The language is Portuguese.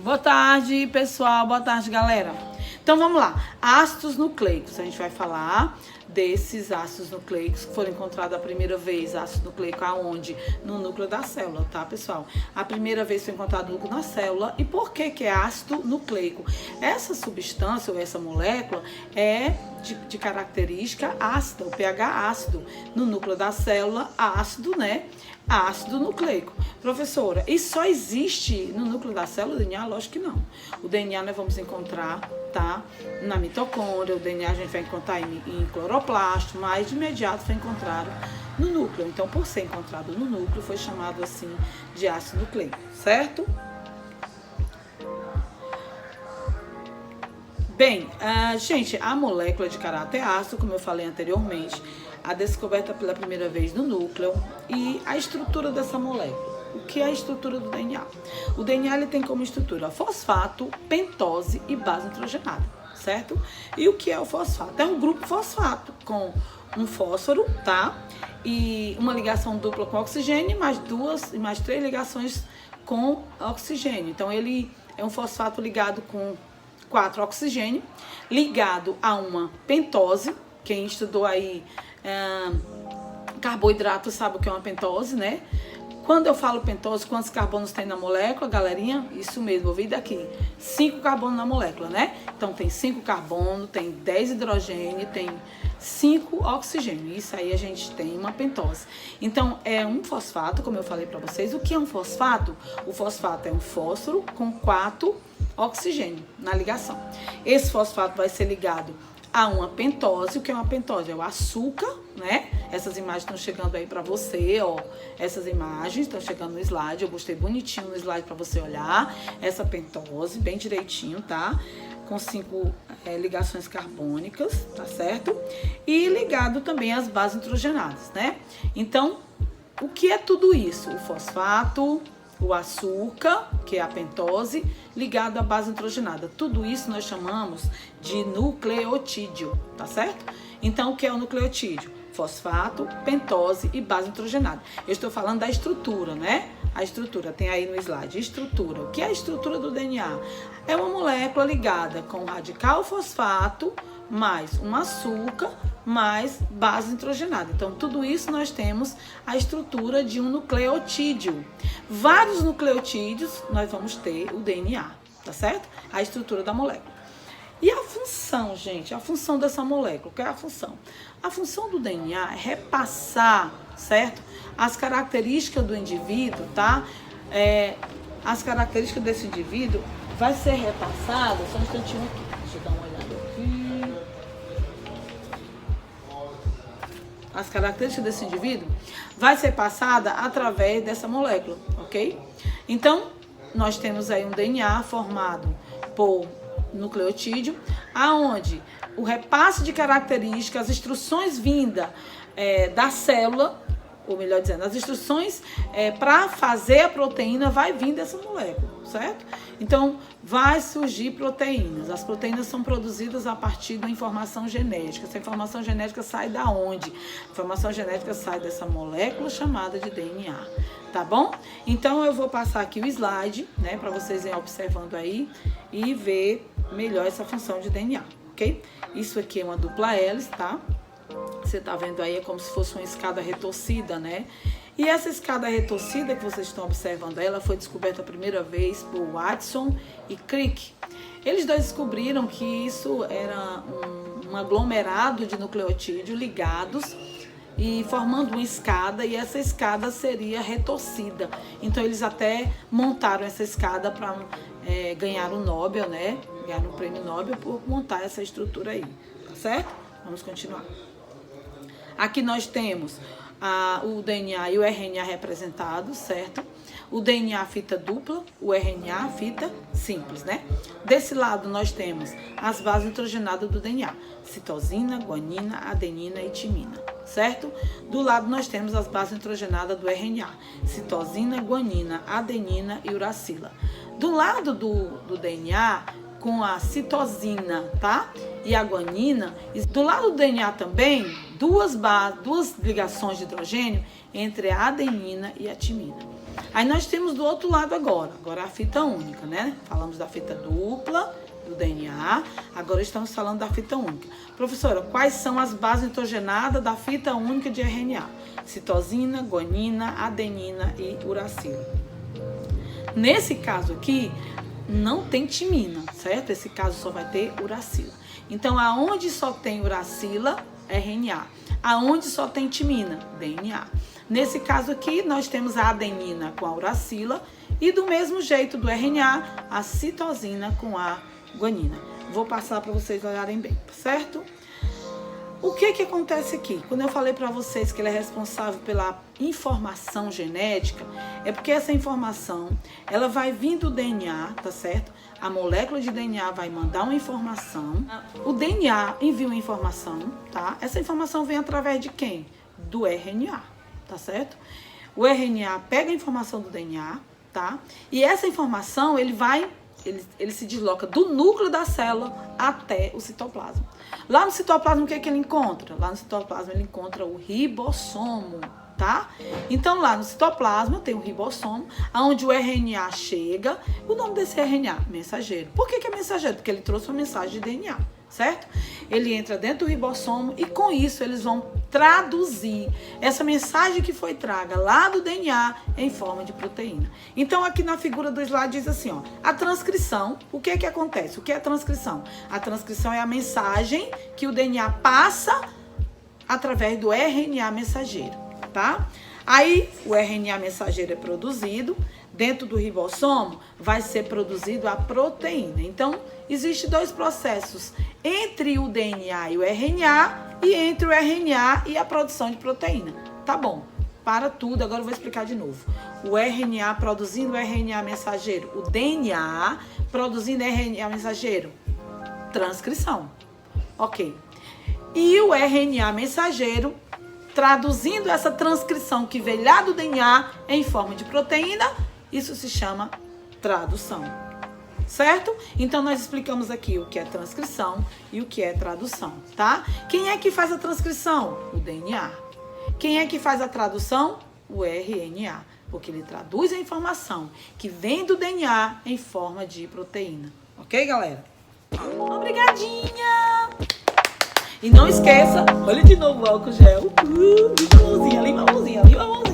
Boa tarde, pessoal. Boa tarde, galera. Então, vamos lá. Ácidos nucleicos. A gente vai falar desses ácidos nucleicos que foram encontrados a primeira vez. Ácido nucleico aonde? No núcleo da célula, tá, pessoal? A primeira vez foi encontrado no núcleo da célula. E por que é ácido nucleico? Essa substância ou essa molécula é de característica ácida, o pH ácido. No núcleo da célula, ácido, né? Ácido nucleico. Professora, isso só existe no núcleo da célula, o DNA? Lógico que não. O DNA nós vamos encontrar, tá? Na mitocôndria, o DNA a gente vai encontrar em cloroplasto, mas de imediato foi encontrado no núcleo. Então, por ser encontrado no núcleo, foi chamado assim de ácido nucleico, certo? Bem, gente, a molécula de caráter ácido, como eu falei anteriormente, a descoberta pela primeira vez no núcleo e a estrutura dessa molécula. O que é a estrutura do DNA? O DNA ele tem como estrutura fosfato, pentose e base nitrogenada, certo? E o que é o fosfato? É um grupo fosfato com um fósforo, tá? E uma ligação dupla com oxigênio, mais três ligações com oxigênio. Então ele é um fosfato ligado com 4 oxigênio, ligado a uma pentose. Quem estudou aí carboidrato sabe o que é uma pentose, né? Quando eu falo pentose, quantos carbonos tem na molécula, galerinha? Isso mesmo, ouvi daqui. 5 carbonos na molécula, né? Então tem 5 carbonos, tem 10 hidrogênio, tem 5 oxigênio. Isso aí a gente tem uma pentose. Então é um fosfato, como eu falei para vocês. O que é um fosfato? O fosfato é um fósforo com 4 oxigênio na ligação. Esse fosfato vai ser ligado a uma pentose. O que é uma pentose? É o açúcar, né? Essas imagens estão chegando aí pra você, ó. Essas imagens estão chegando no slide. Eu gostei bonitinho no slide pra você olhar. Essa pentose, bem direitinho, tá? Com 5 ligações carbônicas, tá certo? E ligado também às bases nitrogenadas, né? Então, o que é tudo isso? O fosfato, o açúcar, que é a pentose, ligado à base nitrogenada. Tudo isso nós chamamos de nucleotídeo, tá certo? Então, o que é o nucleotídeo? Fosfato, pentose e base nitrogenada. Eu estou falando da estrutura, né? A estrutura, tem aí no slide, estrutura. O que é a estrutura do DNA? É uma molécula ligada com radical fosfato, mais um açúcar, mais base nitrogenada. Então, tudo isso nós temos a estrutura de um nucleotídeo. Vários nucleotídeos nós vamos ter o DNA, tá certo? A estrutura da molécula. E a função, gente, a função dessa molécula, qual é a função? A função do DNA é repassar, certo? As características do indivíduo, tá? As características desse indivíduo vai ser repassada, só um instantinho aqui, deixa eu dar uma olhada aqui. As características desse indivíduo vai ser passada através dessa molécula, ok? Então, nós temos aí um DNA formado por nucleotídeo, aonde o repasse de características, as instruções vindas da célula, ou melhor dizendo, as instruções para fazer a proteína vai vir dessa molécula, certo? Então, vai surgir proteínas. As proteínas são produzidas a partir da informação genética. Essa informação genética sai da onde? A informação genética sai dessa molécula chamada de DNA, tá bom? Então, eu vou passar aqui o slide, né, para vocês irem observando aí e ver melhor essa função de DNA, ok? Isso aqui é uma dupla hélice, tá? Você tá vendo aí, é como se fosse uma escada retorcida, né? E essa escada retorcida que vocês estão observando, ela foi descoberta a primeira vez por Watson e Crick. Eles dois descobriram que isso era um aglomerado de nucleotídeos ligados e formando uma escada, e essa escada seria retorcida. Então eles até montaram essa escada para ganhar o Nobel, né? Ganhar o prêmio Nobel por montar essa estrutura aí, tá certo? Vamos continuar. Aqui nós temos o DNA e o RNA representados, certo? O DNA fita dupla, o RNA fita simples, né? Desse lado nós temos as bases nitrogenadas do DNA, citosina, guanina, adenina e timina, certo? Do lado nós temos as bases nitrogenadas do RNA, citosina, guanina, adenina e uracila. Do lado do DNA, com a citosina, tá? E a guanina, e do lado do DNA também, duas ligações de hidrogênio entre a adenina e a timina. Aí nós temos do outro lado agora a fita única, né? Falamos da fita dupla, do DNA, agora estamos falando da fita única. Professora, quais são as bases nitrogenadas da fita única de RNA? Citosina, guanina, adenina e uracila. Nesse caso aqui, não tem timina, certo? Esse caso só vai ter uracila. Então, aonde só tem uracila, RNA. Aonde só tem timina, DNA. Nesse caso aqui, nós temos a adenina com a uracila e do mesmo jeito do RNA, a citosina com a guanina. Vou passar para vocês olharem bem, certo? O que acontece aqui? Quando eu falei para vocês que ele é responsável pela informação genética, é porque essa informação, ela vai vir do DNA, tá certo? A molécula de DNA vai mandar uma informação, o DNA envia uma informação, tá? Essa informação vem através de quem? Do RNA, tá certo? O RNA pega a informação do DNA, tá? E essa informação, ele se desloca do núcleo da célula até o citoplasma. Lá no citoplasma, o que ele encontra? Lá no citoplasma, ele encontra o ribossomo, tá? Então, lá no citoplasma, tem o ribossomo, onde o RNA chega. O nome desse RNA? Mensageiro. Por que é mensageiro? Porque ele trouxe uma mensagem de DNA, certo? Ele entra dentro do ribossomo e, com isso, eles vão traduzir essa mensagem que foi traga lá do DNA em forma de proteína. Então, aqui na figura do slide diz assim, ó, a transcrição, o que acontece? O que é a transcrição? A transcrição é a mensagem que o DNA passa através do RNA mensageiro, tá? Aí, o RNA mensageiro é produzido, dentro do ribossomo vai ser produzido a proteína. Então, existem dois processos entre o DNA e o RNA e entre o RNA e a produção de proteína. Tá bom, para tudo, agora eu vou explicar de novo. O RNA produzindo o RNA mensageiro, o DNA produzindo RNA mensageiro, transcrição. Ok. E o RNA mensageiro traduzindo essa transcrição que veio lá do DNA em forma de proteína, isso se chama tradução. Certo? Então, nós explicamos aqui o que é transcrição e o que é tradução, tá? Quem é que faz a transcrição? O DNA. Quem é que faz a tradução? O RNA, porque ele traduz a informação que vem do DNA em forma de proteína. Ok, galera? Obrigadinha! E não esqueça, olha de novo o álcool gel. Limpa a mãozinha, limpa a mãozinha, limpa a mãozinha.